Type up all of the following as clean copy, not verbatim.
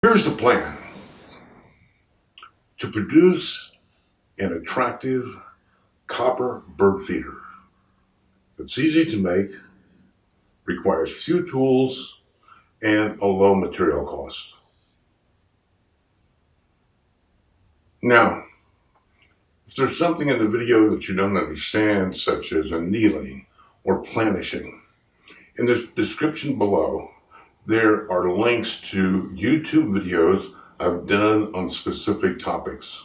Here's the plan. To produce an attractive copper bird feeder that's easy to make, requires few tools, and a low material cost. Now, if there's something in the video that you don't understand, such as annealing or planishing, in the description below, there are links to YouTube videos I've done on specific topics.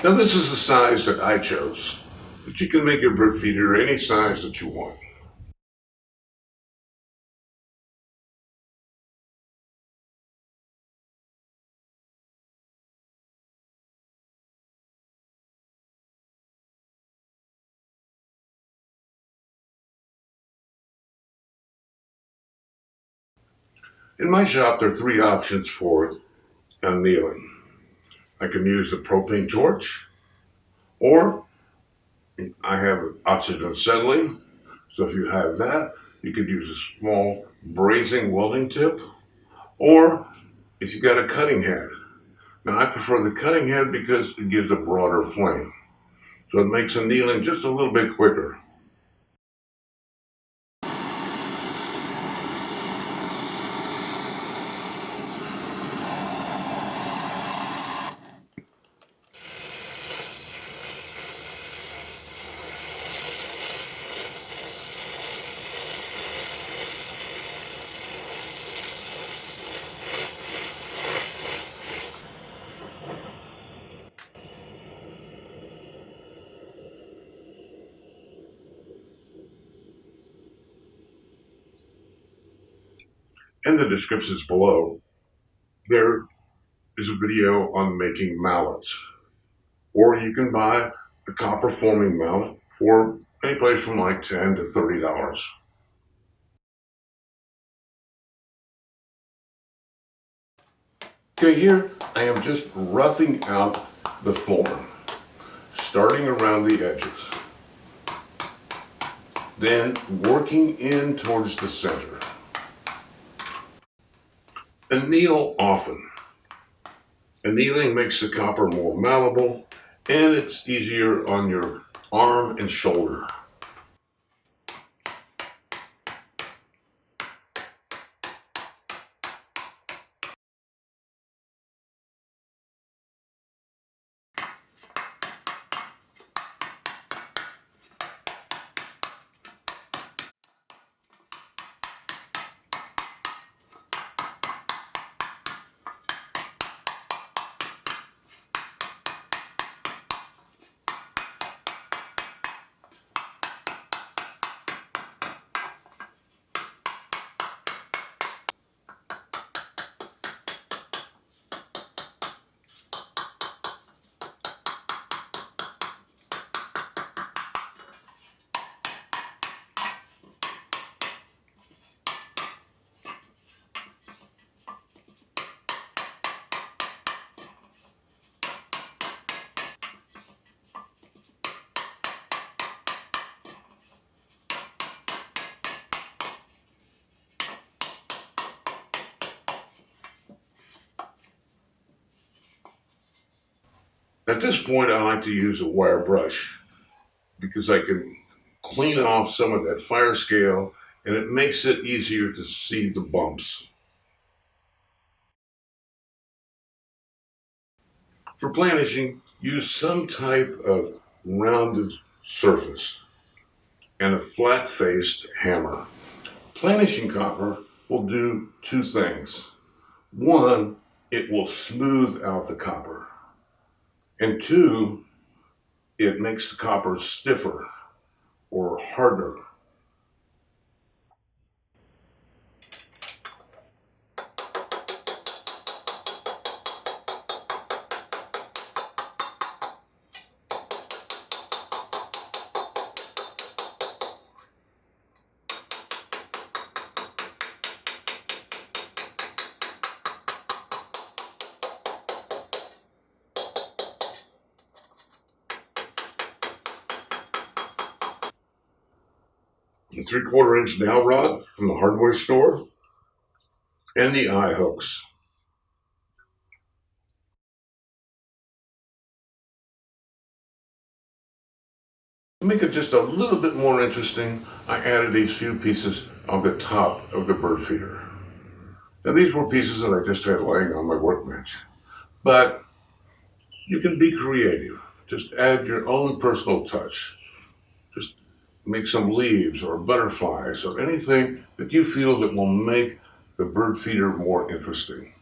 Now this is the size that I chose, but you can make your bird feeder any size that you want. In my shop, there are three options for annealing. I can use the propane torch, or I have oxygen acetylene. So if you have that, you could use a small brazing welding tip, or if you've got a cutting head. Now I prefer the cutting head because it gives a broader flame. So it makes annealing just a little bit quicker. In the descriptions below, there is a video on making mallets. Or you can buy a copper forming mallet for any place from like $10 to $30. Okay, here I am just roughing out the form, starting around the edges, then working in towards the center. Anneal often. Annealing makes the copper more malleable, and it's easier on your arm and shoulder. At this point, I like to use a wire brush because I can clean off some of that fire scale and it makes it easier to see the bumps. For planishing, use some type of rounded surface and a flat-faced hammer. Planishing copper will do two things. One, it will smooth out the copper. And two, it makes the copper stiffer or harder. a 3/4 inch dowel rod from the hardware store, and the eye hooks. To make it just a little bit more interesting, I added these few pieces on the top of the bird feeder. Now these were pieces that I just had laying on my workbench. But you can be creative. Just add your own personal touch. Just make some leaves or butterflies or anything that you feel that will make the bird feeder more interesting.